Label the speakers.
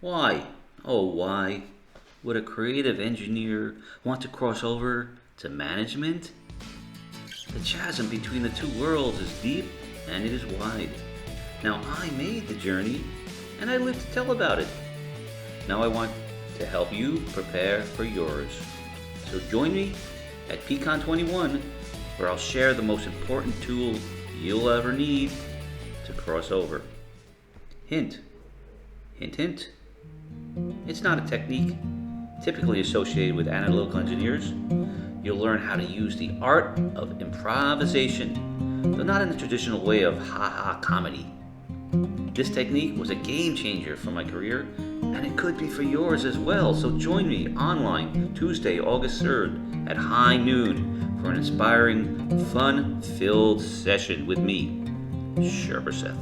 Speaker 1: Why, oh why, would a creative engineer want to cross over to management? The chasm between the two worlds is deep and it is wide. Now I made the journey and I live to tell about it. Now I want to help you prepare for yours. So join me at PECON21 where I'll share the most important tool you'll ever need to cross over. Hint, hint, hint. It's not a technique typically associated with analytical engineers. You'll learn how to use the art of improvisation, though not in the traditional way of ha-ha comedy. This technique was a game changer for my career, and it could be for yours as well. So join me online Tuesday, August 3rd at high noon for an inspiring, fun-filled session with me, Sherpa Seth.